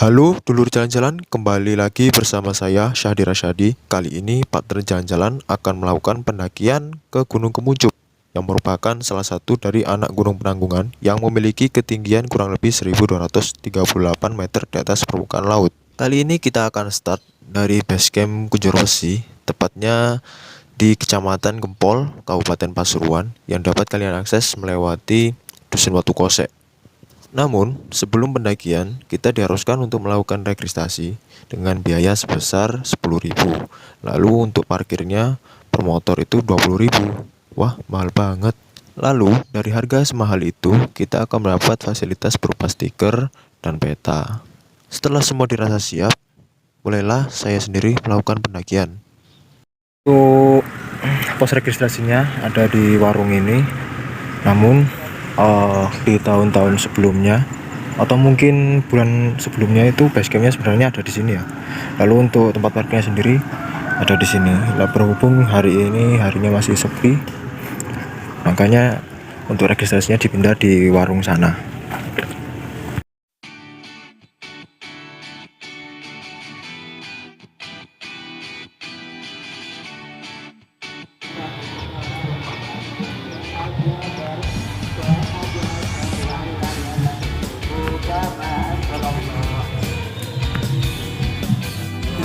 Halo dulur jalan-jalan, kembali lagi bersama saya Syahdi Rasyadi. Kali ini partner jalan-jalan akan melakukan pendakian ke Gunung Kemuncup yang merupakan salah satu dari anak gunung Penanggungan yang memiliki ketinggian kurang lebih 1238 meter di atas permukaan laut. Kali ini kita akan start dari base camp Kujorwesi, tepatnya di Kecamatan Gempol, Kabupaten Pasuruan, yang dapat kalian akses melewati Dusun Watu Kosek. Namun, sebelum pendakian, kita diharuskan untuk melakukan registrasi dengan biaya sebesar 10.000. Lalu untuk parkirnya per motor itu 20.000. Wah, mahal banget. Lalu, dari harga semahal itu, kita akan mendapat fasilitas berupa stiker dan peta. Setelah semua dirasa siap, mulailah saya sendiri melakukan pendakian. Untuk pos registrasinya ada di warung ini. Namun di tahun-tahun sebelumnya atau mungkin bulan sebelumnya itu basecampnya sebenarnya ada di sini ya. Lalu untuk tempat parkirnya sendiri ada di sini. Nah, berhubung hari ini harinya masih sepi, makanya untuk registrasinya dipindah di warung sana.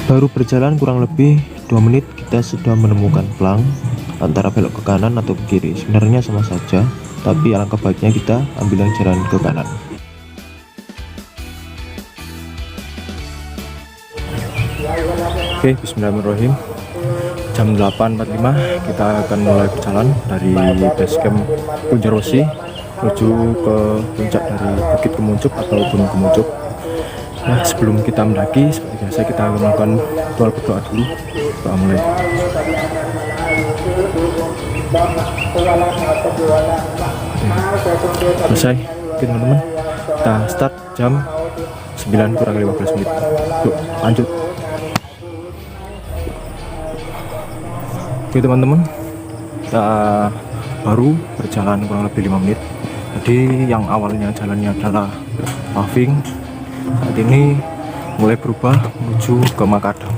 Baru berjalan kurang lebih 2 menit kita sudah menemukan plang antara belok ke kanan atau ke kiri. Sebenarnya sama saja, tapi alangkah baiknya kita ambil yang jalan ke kanan. Oke, bismillahirrahmanirrahim. Jam 8.45 kita akan mulai berjalan dari basecamp Kujorwesi menuju ke puncak dari Bukit Kemuncup atau Gunung Kemuncup. Nah, sebelum kita mendaki, seperti biasa kita akan melakukan ritual berdoa dulu. Doa mulai. Selesai. Oke teman-teman, kita start jam 9 kurang 15 menit. Yuk, lanjut. Oke teman-teman, kita baru berjalan kurang lebih 5 menit. Jadi yang awalnya jalannya adalah paving, saat ini mulai berubah menuju ke makadam.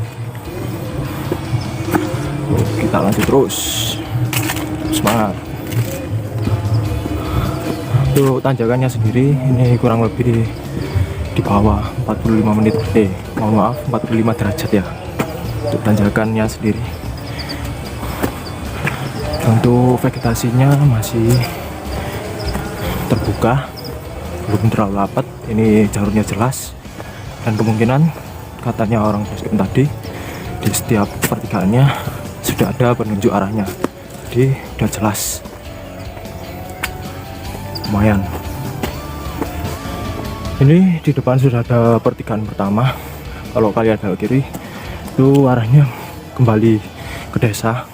Kita lanjut terus, semangat. Untuk tanjakannya sendiri ini kurang lebih di bawah 45 menit, mohon maaf 45 derajat ya untuk tanjakannya sendiri. Untuk vegetasinya masih terbuka, belum terlalu rapat. Ini jalurnya jelas dan kemungkinan katanya orang basecamp tadi di setiap pertigaannya sudah ada penunjuk arahnya, jadi udah jelas, lumayan. Ini di depan sudah ada pertigaan pertama. Kalau kalian belok kiri itu arahnya kembali ke desa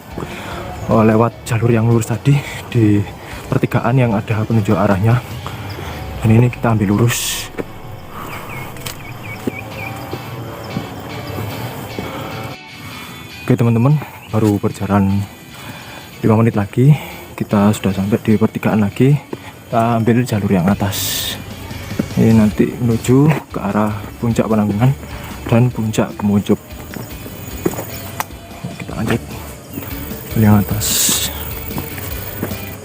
lewat jalur yang lurus tadi di pertigaan yang ada penunjuk arahnya. Dan ini kita ambil lurus. Oke teman-teman, baru berjalan 5 menit lagi kita sudah sampai di pertigaan lagi. Kita ambil jalur yang atas. Ini nanti menuju ke arah puncak Penanggungan dan puncak Kemuncup. Kita lanjut yang atas.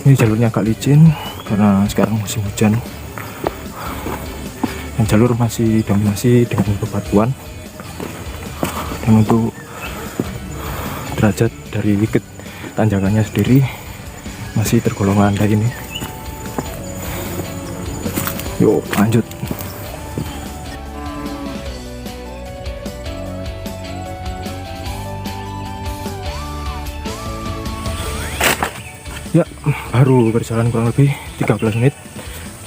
Ini jalurnya agak licin karena sekarang musim hujan. Dan jalur masih dominasi dengan bebatuan. Dan untuk derajat dari tanjakannya sendiri masih tergolong landai ini. Yuk lanjut. Ya, baru berjalan kurang lebih 13 menit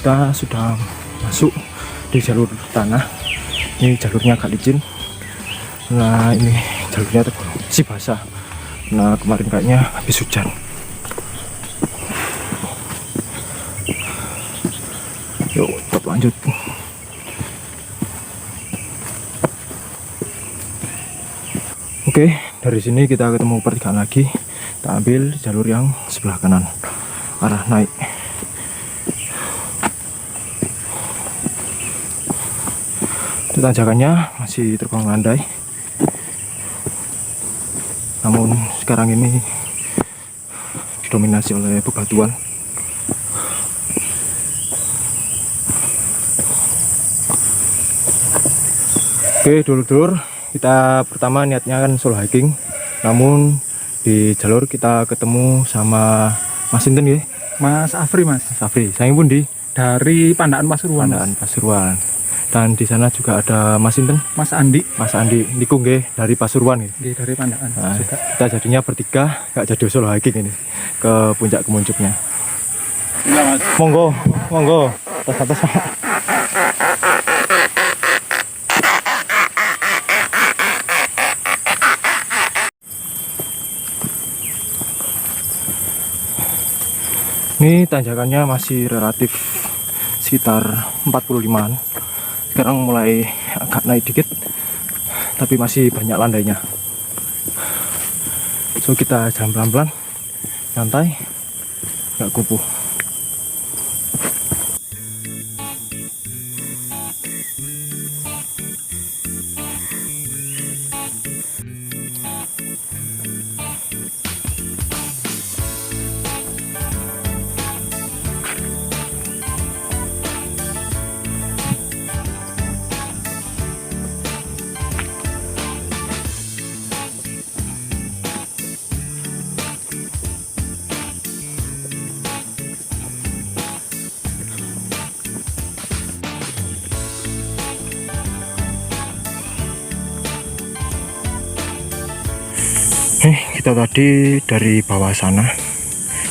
kita sudah masuk di jalur tanah. Ini jalurnya agak licin. Nah, ini jalurnya tergolong masih basah Nah kemarin kayaknya habis hujan. Yuk tetap lanjut. Oke, dari sini kita ketemu pertigaan lagi. Kita ambil jalur yang sebelah kanan, arah naik. Itu tanjakannya masih tergolong landai. Namun sekarang ini didominasi oleh bebatuan. Oke dulur-dulur, kita pertama niatnya kan solo hiking. Namun di jalur kita ketemu sama Mas Sinten ya? Mas Afri, Mas. Mas Afri, saya pun di Dari Pandaan Pasuruan. Pandaan Pasuruan. Dan di sana juga ada Mas Sinten, Mas Andi. Mas Andi niku nggih dari Pasuruan ya. Nggih, dari Pandaan Nah, juga. kita jadinya bertiga nggak jadi solo hiking ini ke puncak Kemuncuknya. Monggo, monggo, atas. Ini tanjakannya masih relatif sekitar 45-an. Sekarang mulai agak naik dikit, tapi masih banyak landainya. So kita jalan pelan-pelan, santai, nggak kupu. Kita tadi dari bawah sana,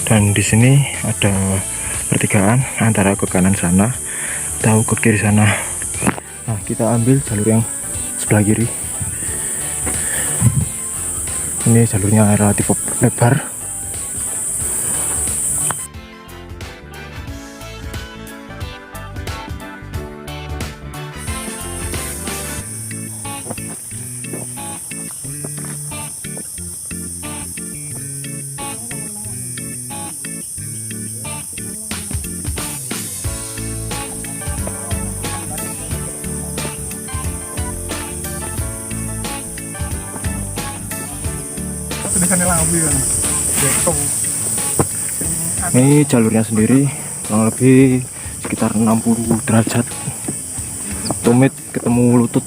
dan di sini ada pertigaan antara ke kanan sana atau ke kiri sana. Nah, kita ambil jalur yang sebelah kiri. Ini jalurnya relatif lebar. Ini jalurnya sendiri kurang lebih sekitar 60 derajat, tumit ketemu lutut.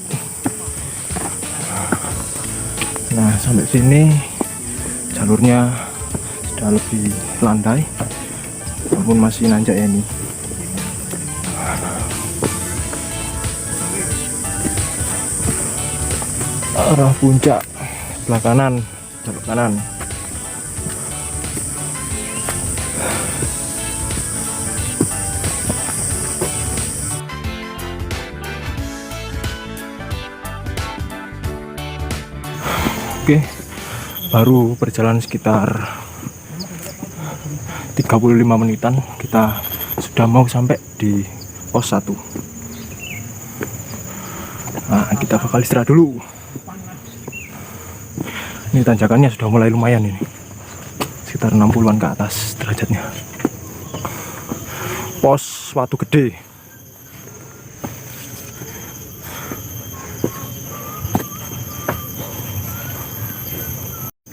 Nah sampai sini jalurnya sudah lebih landai, namun masih nanjak ya ini. Arah puncak sebelah kanan, jalur kanan. Oke, baru berjalan sekitar 35 menitan kita sudah mau sampai di pos 1. Nah, kita bakal istirahat dulu. Ini tanjakannya sudah mulai lumayan ini, sekitar 60-an ke atas derajatnya. Pos Watu Gede.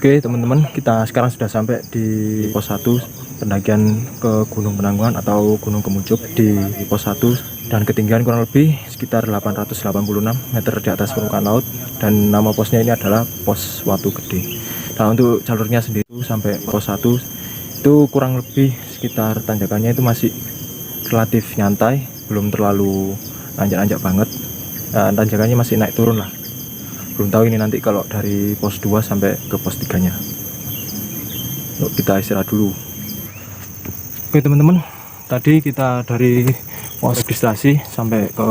Oke teman-teman, kita sekarang sudah sampai di pos 1 pendakian ke Gunung Penanggungan atau Gunung Kemuncuk di pos 1, dan ketinggian kurang lebih sekitar 886 meter di atas permukaan laut, dan nama posnya ini adalah pos Watu Gede. Nah untuk jalurnya sendiri sampai pos 1 itu kurang lebih sekitar tanjakannya itu masih relatif nyantai, belum terlalu nanjak-nanjak banget. Nah, tanjakannya masih naik turun lah. Belum tahu ini nanti kalau dari pos 2 sampai ke pos 3 nya. Yuk kita istirahat dulu. Oke teman-teman, tadi kita dari pos registrasi sampai ke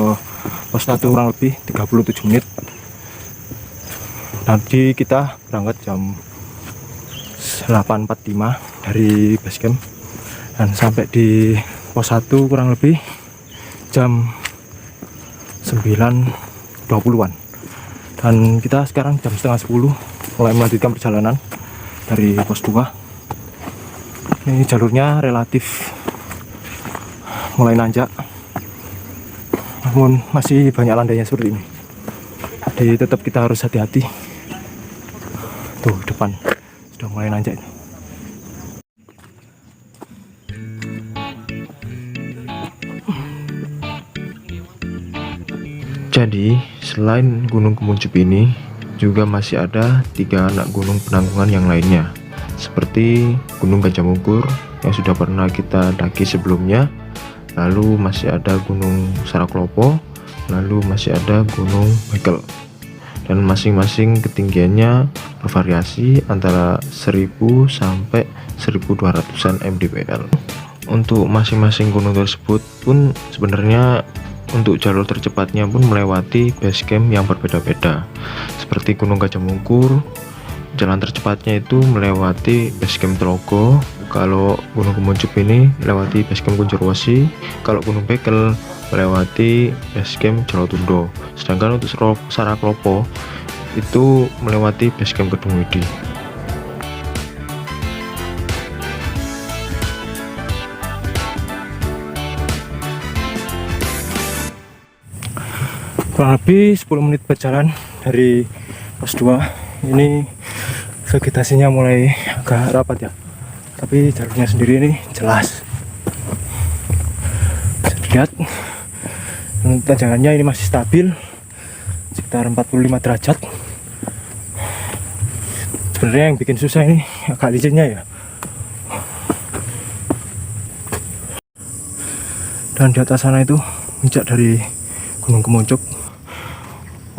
pos 1 kurang lebih 37 menit. Nanti kita berangkat jam 8.45 dari base camp, dan sampai di pos 1 kurang lebih jam 9.20-an. Dan kita sekarang jam setengah 10 mulai melanjutkan perjalanan dari pos 2. Ini jalurnya relatif mulai nanjak, namun masih banyak landainya seperti ini. Jadi tetap kita harus hati-hati. Tuh depan sudah mulai nanjak. Jadi, selain Gunung Kemuncup ini, juga masih ada 3 anak gunung penanggungan yang lainnya, seperti Gunung Gajah Mungkur yang sudah pernah kita daki sebelumnya, lalu masih ada Gunung Saraklopo, lalu masih ada Gunung Bekel, dan masing-masing ketinggiannya bervariasi antara 1000 sampai 1200-an mdpl. Untuk masing-masing gunung tersebut pun sebenarnya untuk jalur tercepatnya pun melewati base camp yang berbeda-beda. Seperti Gunung Gajah Mungkur, jalan tercepatnya itu melewati base camp Telogo. Kalau Gunung Kemuncup ini melewati base camp Kunjurwosi. Kalau Gunung Bekel melewati base camp Jolotundo. Sedangkan untuk Saraklopo itu melewati base camp Kedung Widi. Kurang lebih 10 menit berjalan dari pos 2. Ini vegetasinya mulai agak rapat ya, tapi jalurnya sendiri ini jelas. Bisa dilihat tanjakannya ini masih stabil sekitar 45 derajat. Sebenarnya yang bikin susah ini agak licinnya ya. Dan di atas sana itu puncak dari Gunung Kemuncup.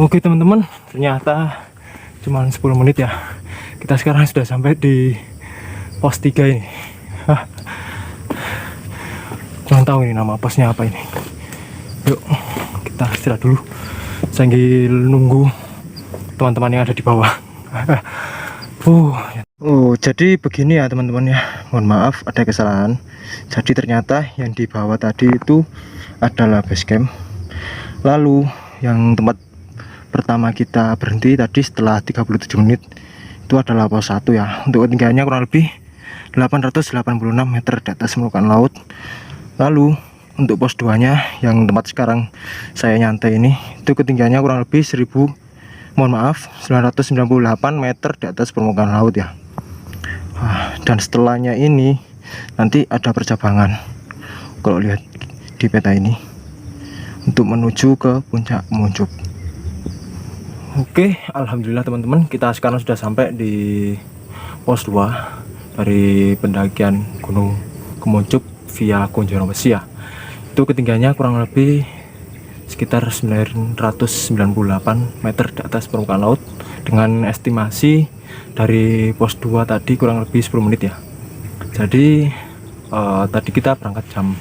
Oke teman-teman, ternyata cuma 10 menit ya. Kita sekarang sudah sampai di pos 3 ini. Kurang tahu ini nama posnya apa ini. Yuk kita istirahat dulu sambil nunggu teman-teman yang ada di bawah. Jadi begini ya teman-teman ya. Mohon maaf ada kesalahan. Jadi ternyata yang di bawah tadi itu adalah base camp. Lalu yang tempat pertama kita berhenti tadi setelah 37 menit itu adalah pos 1 ya. Untuk ketinggiannya kurang lebih 886 meter di atas permukaan laut. Lalu untuk pos 2 nya yang tempat sekarang saya nyantai ini, itu ketinggiannya kurang lebih 998 meter di atas permukaan laut ya. Dan setelahnya ini nanti ada percabangan kalau lihat di peta ini untuk menuju ke puncak Kemuncup. Oke, alhamdulillah teman-teman, kita sekarang sudah sampai di pos 2 dari pendakian Gunung Kemuncup via Kunjurwosi ya. Itu ketinggiannya kurang lebih sekitar 998 meter di atas permukaan laut, dengan estimasi dari pos 2 tadi kurang lebih 10 menit ya. Jadi tadi kita berangkat jam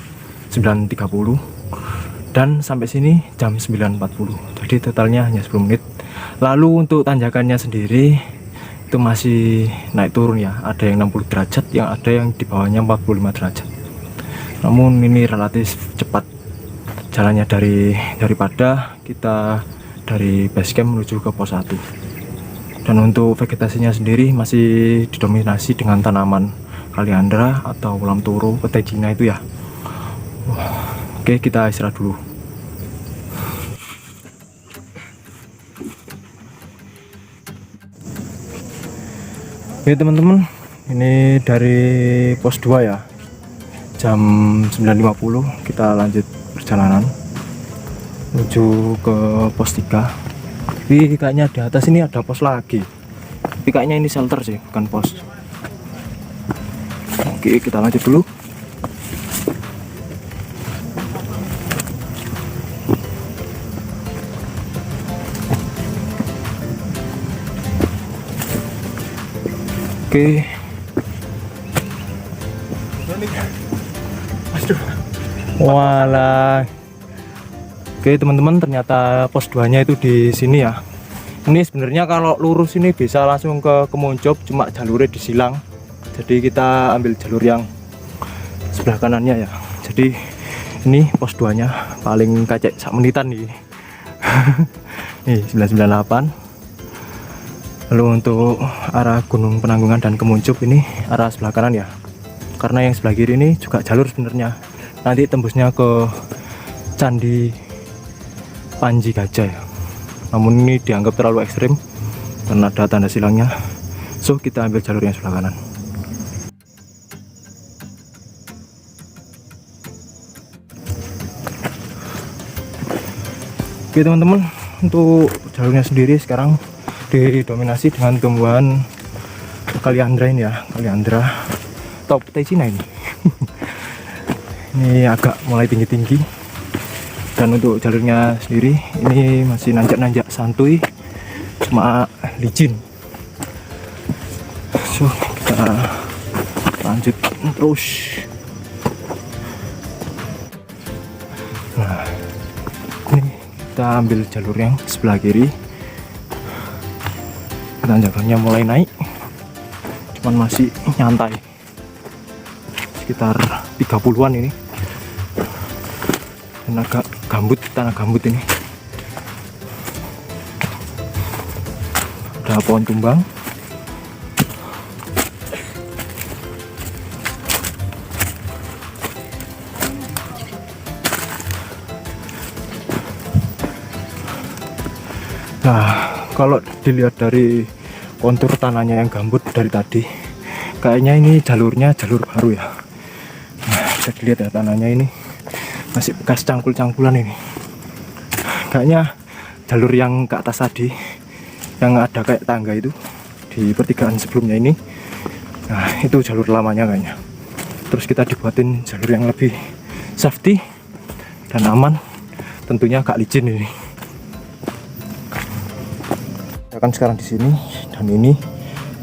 9.30 dan sampai sini jam 9.40. Jadi totalnya hanya 10 menit. Lalu untuk tanjakannya sendiri itu masih naik turun ya. Ada yang 60 derajat, yang ada yang di bawahnya 45 derajat. Namun ini relatif cepat jalannya daripada kita dari base camp menuju ke pos 1. Dan untuk vegetasinya sendiri masih didominasi dengan tanaman kaliandra atau ulam turu, petai Cina itu ya. Oke, kita istirahat dulu. Oke teman-teman, ini dari pos 2 ya. Jam 9.50 kita lanjut perjalanan menuju ke pos 3. Tapi kayaknya di atas ini ada pos lagi. Tapi kayaknya ini shelter sih, bukan pos. Oke, kita lanjut dulu. Oke. Walah. Oke teman-teman, ternyata pos 2 nya itu di sini ya. Ini sebenarnya kalau lurus ini bisa langsung ke Kemuncup, cuma jalurnya disilang. Jadi kita ambil jalur yang sebelah kanannya ya. Jadi ini pos 2 nya paling kacek sak menitan nih. Nih 998. Lalu untuk arah Gunung Penanggungan dan Kemuncup ini arah sebelah kanan ya. Karena yang sebelah kiri ini juga jalur sebenarnya. Nanti tembusnya ke Candi Panji Gajah ya. Namun ini dianggap terlalu ekstrim karena ada tanda silangnya. So kita ambil jalur yang sebelah kanan. Oke teman-teman, untuk jalurnya sendiri sekarang didominasi dengan tumbuhan kaliandra ini ya, kaliandra atau petai Cina ini. Ini agak mulai tinggi-tinggi. Dan untuk jalurnya sendiri ini masih nanjak-nanjak santuy, cuma licin. So kita lanjut terus. Nah, ini kita ambil jalur yang sebelah kiri. Tanjakannya mulai naik, cuman masih nyantai, sekitar 30-an ini. Dan agak gambut, tanah gambut ini. Ada pohon tumbang. Nah, kalau dilihat dari kontur tanahnya yang gambut dari tadi, kayaknya ini jalurnya jalur baru ya. Nah, bisa dilihat ya tanahnya ini masih bekas cangkul-cangkulan ini. Kayaknya jalur yang ke atas tadi yang ada kayak tangga itu di pertigaan sebelumnya ini, nah itu jalur lamanya kayaknya. Terus kita dibuatin jalur yang lebih safety dan aman, tentunya agak licin ini. Kita kan sekarang di sini, dan ini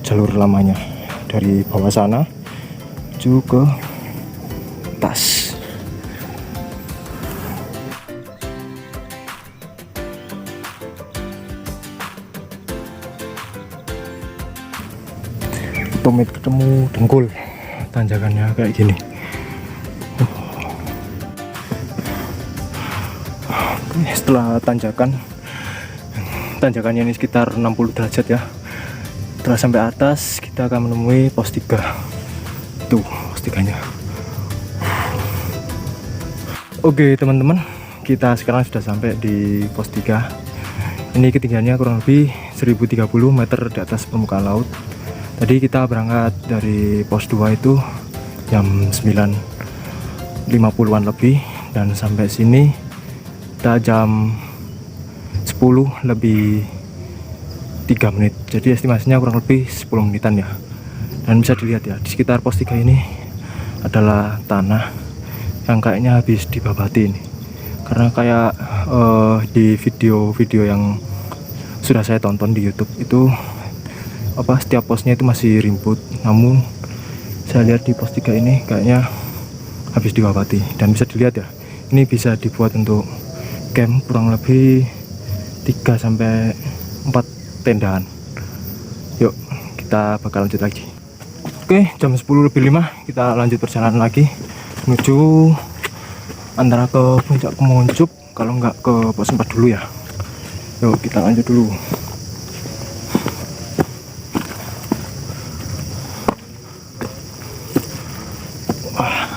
jalur lamanya dari bawah sana menuju ke atas. Tumit ketemu dengkul, tanjakannya kayak gini. Oke, setelah tanjakannya ini sekitar 60 derajat ya. Setelah sampai atas kita akan menemui pos 3. Tuh pos 3 nya. Oke teman-teman, kita sekarang sudah sampai di pos 3. Ini ketinggiannya kurang lebih 1030 meter di atas permukaan laut. Tadi kita berangkat dari pos 2 itu jam 9.50-an lebih, dan sampai sini kita jam 10 lebih 3 menit. Jadi estimasinya kurang lebih 10 menitan ya. Dan bisa dilihat ya, di sekitar pos 3 ini adalah tanah yang kayaknya habis dibabati ini. Karena kayak di video-video yang sudah saya tonton di YouTube itu setiap posnya itu masih rimbut. Namun saya lihat di pos 3 ini kayaknya habis dibabati. Dan bisa dilihat ya, ini bisa dibuat untuk camp kurang lebih 3-4 tendaan. Yuk kita bakal lanjut lagi. Oke, jam 10:05 kita lanjut perjalanan lagi menuju antara ke puncak Kemuncup, kalau nggak ke pos 4 dulu ya. Yuk kita lanjut dulu. Wah,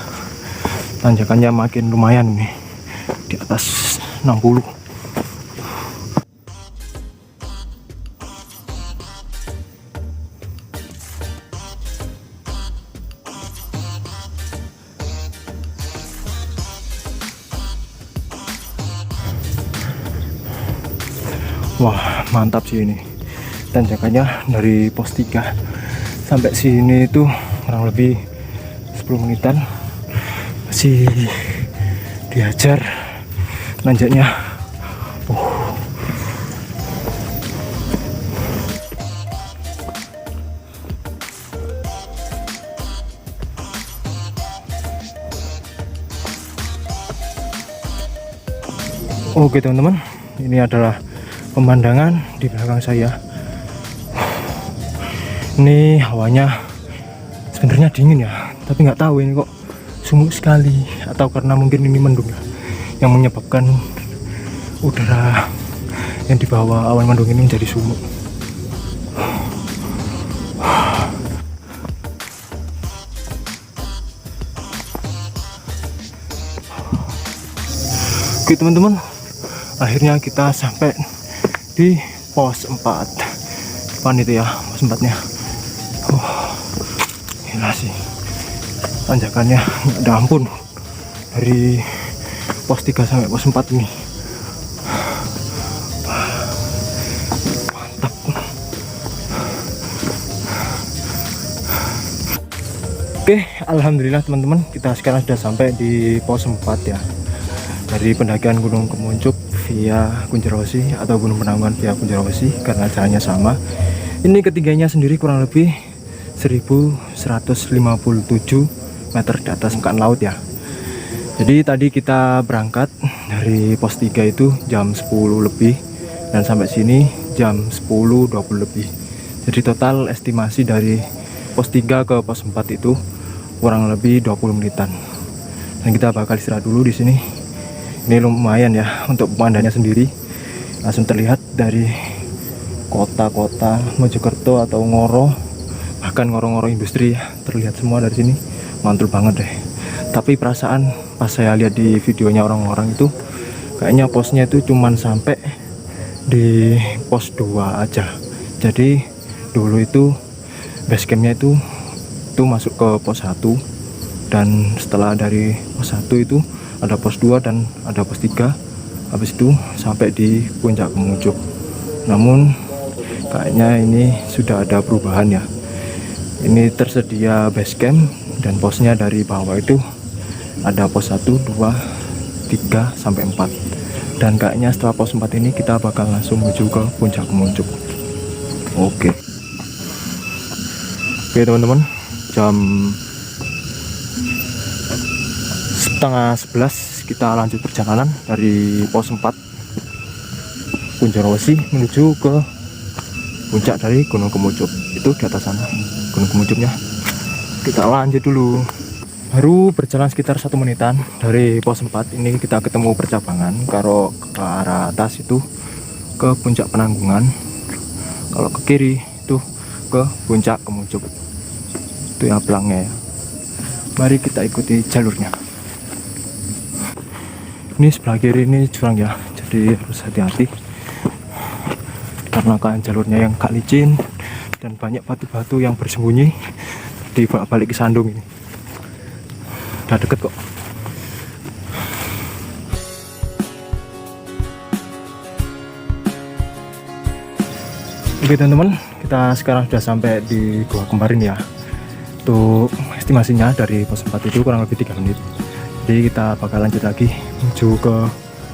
tanjakannya makin lumayan nih, di atas 60. Wah mantap sih ini. Tanjakannya dari pos 3 sampai sini itu kurang lebih 10 menitan. Masih diajar nanjaknya. Oke teman-teman, ini adalah pemandangan di belakang saya. Ini hawanya sebenarnya dingin ya, tapi nggak tahu ini kok sumuk sekali, atau karena mungkin ini mendung ya, yang menyebabkan udara yang di bawah awan mendung ini menjadi sumuk. Oke teman-teman, akhirnya kita sampai di pos 4. Depan itu ya, pos 4-nya. Gila sih, tanjakannya nggak ada ampun dari pos 3 sampai pos 4 ini. Mantap. Oke, alhamdulillah teman-teman, kita sekarang sudah sampai di pos 4 ya. Dari pendakian Gunung Kemuncup via Kunchorowishi atau Gunung Penanggungan via Kunchorowishi, karena jalannya sama. Ini ketiganya sendiri kurang lebih 1157 meter di atas permukaan laut ya. Jadi tadi kita berangkat dari pos 3 itu jam 10 lebih dan sampai sini jam 10.20 lebih. Jadi total estimasi dari pos 3 ke pos 4 itu kurang lebih 20 menitan. Dan kita bakal istirahat dulu di sini. Ini lumayan ya untuk pemandangannya sendiri. Langsung terlihat dari kota-kota Mojokerto atau Ngoro, bahkan ngoro-ngoro industri ya, terlihat semua dari sini. Mantul banget deh. Tapi perasaan pas saya lihat di videonya orang-orang itu, kayaknya posnya itu cuman sampai di pos 2 aja. Jadi dulu itu base campnya itu masuk ke pos 1, dan setelah dari pos 1 itu ada pos 2 dan ada pos 3. Habis itu sampai di Puncak Kemuncup. Namun kayaknya ini sudah ada perubahan ya. Ini tersedia base camp dan posnya dari bawah itu ada pos 1, 2, 3 sampai 4. Dan kayaknya setelah pos 4 ini kita bakal langsung menuju ke Puncak Kemuncup. Oke teman-teman, jam setengah 11 kita lanjut perjalanan dari pos 4 Kunchorowishi menuju ke puncak dari Gunung Kemuncup. Itu di atas sana Gunung Kemuncupnya. Kita lanjut dulu. Baru berjalan sekitar 1 menitan dari pos 4 ini kita ketemu percabangan. Kalau ke arah atas itu ke Puncak Penanggungan, kalau ke kiri itu ke Puncak Kemuncup. Itu yang belakangnya ya. Mari kita ikuti jalurnya. Ini sebelah kiri ini jurang ya, jadi harus hati-hati karena kan jalurnya yang gak licin dan banyak batu-batu yang bersembunyi di balik sandung ini. Udah deket kok. Oke teman-teman, kita sekarang sudah sampai di Gua Kembarin ya. Untuk estimasinya dari pos 4 itu kurang lebih 3 menit. Jadi kita bakal lanjut lagi menuju ke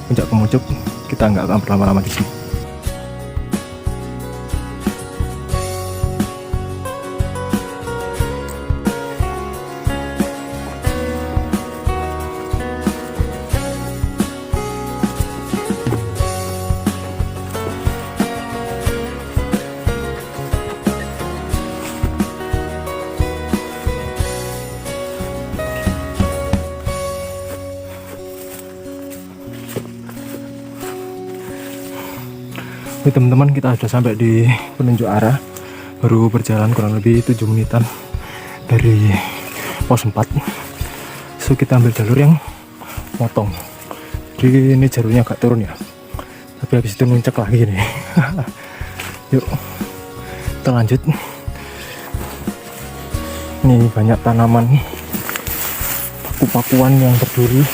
Puncak Kemuncup. Kita nggak akan berlama-lama di sini. Oke teman-teman, kita sudah sampai di penunjuk arah. Baru berjalan kurang lebih 7 menitan dari pos 4. So kita ambil jalur yang motong. Jadi ini jalurnya agak turun ya, tapi habis itu muncak lagi nih. Yuk kita lanjut. Ini banyak tanaman paku-pakuan yang berduri,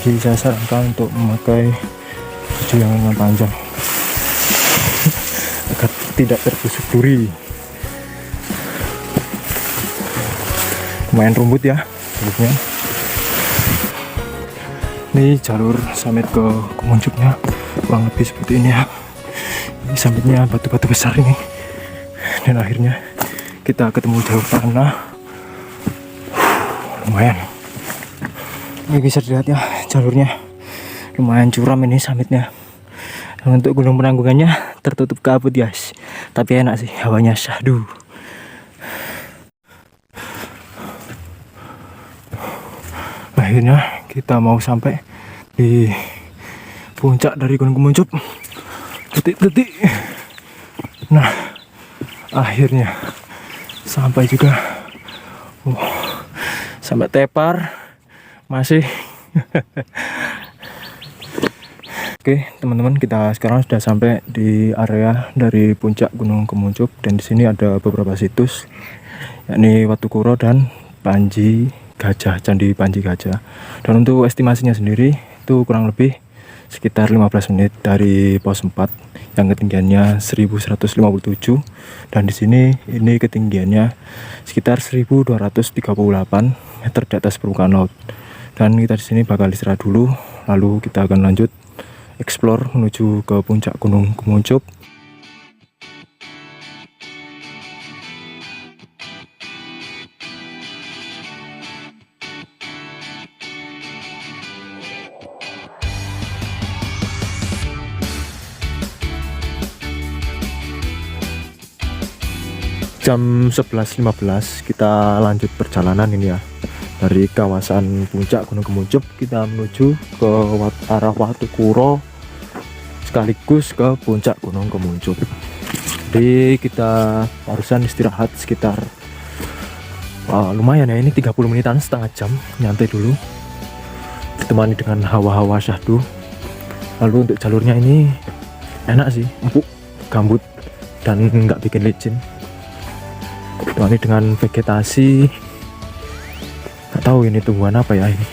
jadi saya sarankan untuk memakai baju yang lengan panjang agar tidak terbusuk duri. Lumayan rumput ya jalurnya. Ini jalur summit ke Kemuncupnya kurang lebih seperti ini ya. Ini summitnya batu-batu besar ini, dan akhirnya kita ketemu jalur tanah. Lumayan, ini bisa dilihat ya, jalurnya lumayan curam ini summitnya. Dan untuk Gunung Penanggungannya tertutup kabut guys, tapi enak sih, hawanya syahdu. Akhirnya kita mau sampai di puncak dari Gunung Kemuncup. Detik-detik. Nah, akhirnya sampai juga. Sampai tepar masih. Oke, teman-teman, kita sekarang sudah sampai di area dari puncak Gunung Kemuncup, dan di sini ada beberapa situs, yakni Watu Kuro dan Panji Gajah, Candi Panji Gajah. Dan untuk estimasinya sendiri itu kurang lebih sekitar 15 menit dari pos 4 yang ketinggiannya 1157, dan di sini ini ketinggiannya sekitar 1238 meter di atas permukaan laut. Dan kita di sini bakal istirahat dulu, lalu kita akan lanjut explore menuju ke puncak Gunung Kemuncup. Jam 11.15 kita lanjut perjalanan ini ya. Dari kawasan puncak Gunung Kemuncup kita menuju ke arah Watu Kuro sekaligus ke puncak Gunung Kemuncup. Jadi kita barusan istirahat sekitar lumayan ya, ini 30 menitan, setengah jam nyantai dulu, ditemani dengan hawa-hawa syahdu. Lalu untuk jalurnya ini enak sih, empuk, gambut, dan nggak bikin licin. Ditemani dengan vegetasi, nggak tahu ini tumbuhan apa ya ini.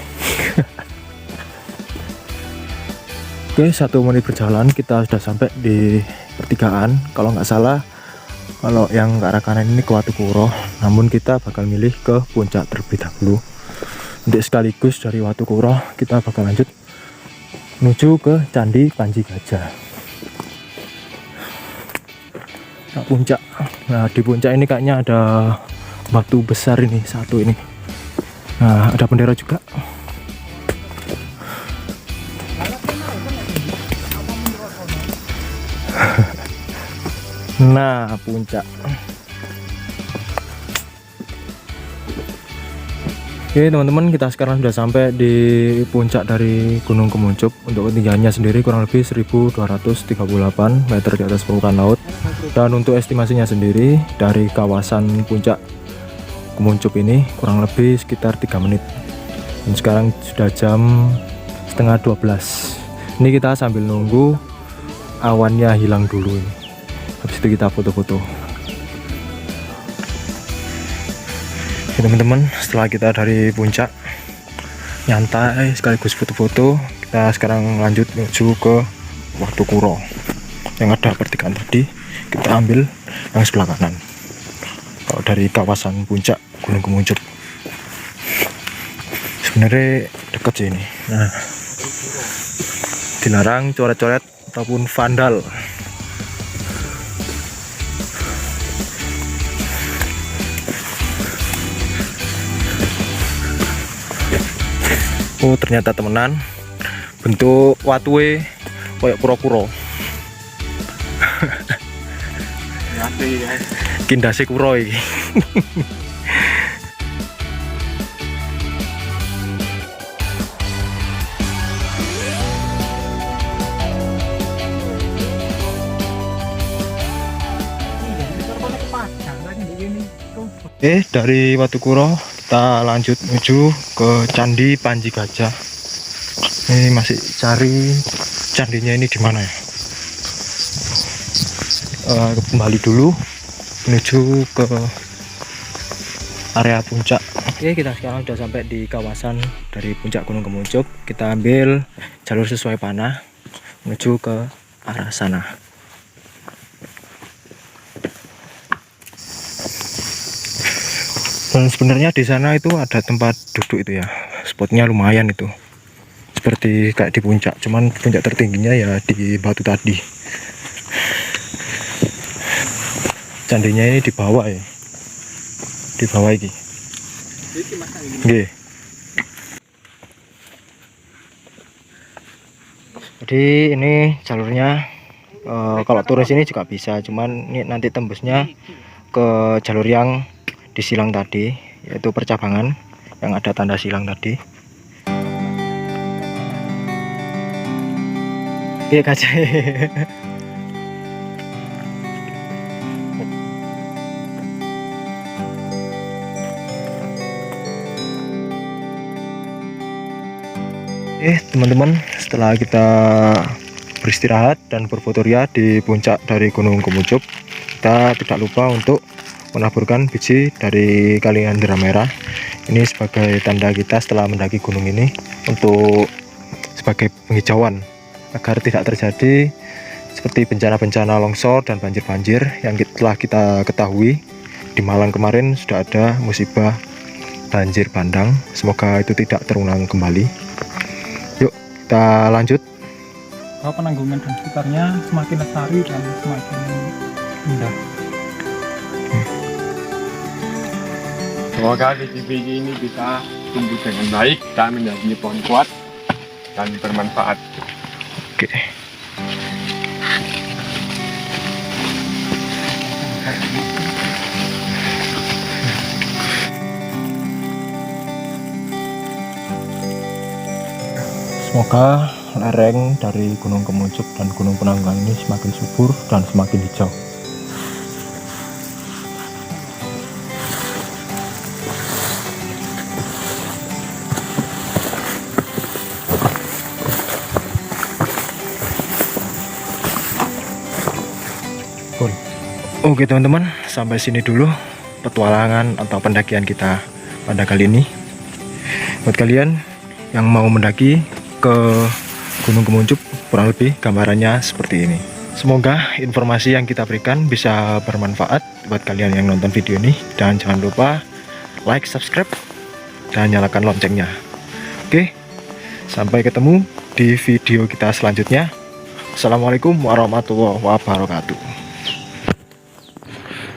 Oke, 1 menit berjalan kita sudah sampai di pertigaan. Kalau nggak salah, kalau yang ke arah kanan ini ke Watu Kuro, namun kita bakal milih ke puncak terlebih dahulu. Untuk sekaligus dari Watu Kuro kita bakal lanjut menuju ke Candi Panji Gajah. Nah, puncak. Nah, di puncak ini kayaknya ada batu besar ini, satu ini. Nah, ada bendera juga. Nah, puncak. Oke teman-teman, kita sekarang sudah sampai di puncak dari Gunung Kemuncup. Untuk ketinggiannya sendiri kurang lebih 1238 meter di atas permukaan laut. Dan untuk estimasinya sendiri dari kawasan puncak Kemuncup ini kurang lebih sekitar 3 menit. Dan sekarang sudah jam setengah 12. Ini kita sambil nunggu awannya hilang dulu ini. Habis itu kita foto-foto. Teman-teman, setelah kita dari puncak nyantai sekaligus foto-foto, kita sekarang lanjut menuju ke Watu Kuro yang ada pertigaan tadi. Kita ambil yang sebelah kanan kalau dari kawasan puncak Gunung Kemuncup. Sebenarnya dekat sih ini. Nah, dilarang coret-coret ataupun vandal. Oh, ternyata temenan bentuk watue kayak kuro-kuro. Kindase kuro iki. Dari Watu Kuro kita lanjut menuju ke Candi Panji Gajah. Ini masih cari candinya ini di mana ya. Kembali dulu menuju ke area puncak. Oke, kita sekarang sudah sampai di kawasan dari puncak Gunung Kemuncup. Kita ambil jalur sesuai panah menuju ke arah sana. Dan sebenarnya di sana itu ada tempat duduk itu ya, spotnya lumayan itu, seperti kayak di puncak, cuman puncak tertingginya ya di batu tadi. Candinya ini di bawah ya, di bawah ini. Oke. Jadi ini jalurnya, kalau turun sini juga bisa, cuman ini nanti tembusnya ke jalur yang di silang tadi, yaitu percabangan yang ada tanda silang tadi. Iya kaca. Teman-teman, setelah kita beristirahat dan berfotoria di puncak dari Gunung Kemuncup, kita tidak lupa untuk menaburkan biji dari kaliandra merah. Ini sebagai tanda kita setelah mendaki gunung ini, untuk sebagai penghijauan agar tidak terjadi seperti bencana-bencana longsor dan banjir-banjir yang telah kita ketahui. Di Malang kemarin sudah ada musibah banjir bandang, semoga itu tidak terulang kembali. Yuk kita lanjut. Bahwa penanggungan dan sekitarnya semakin lestari dan semakin indah. Semoga biji-biji ini bisa tumbuh dengan baik dan menjadi pohon kuat dan bermanfaat. Oke. Semoga lereng dari Gunung Kemuncup dan Gunung Penanggungan ini semakin subur dan semakin hijau. Oke teman-teman, sampai sini dulu petualangan atau pendakian kita pada kali ini. Buat kalian yang mau mendaki ke Gunung Kemuncup, kurang lebih gambarannya seperti ini. Semoga informasi yang kita berikan bisa bermanfaat buat kalian yang nonton video ini. Dan jangan lupa like, subscribe, dan nyalakan loncengnya. Oke, sampai ketemu di video kita selanjutnya. Assalamualaikum warahmatullahi wabarakatuh.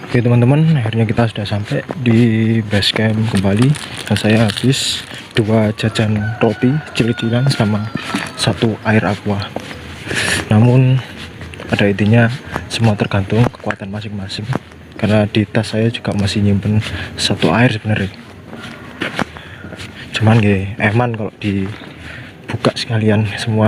Oke teman-teman, akhirnya kita sudah sampai di base camp kembali, dan saya habis 2 jajan roti cil-cilan sama 1 air aqua. Namun pada intinya semua tergantung kekuatan masing-masing, karena di tas saya juga masih nyimpen 1 air sebenarnya. Cuman eman kalau dibuka sekalian semua.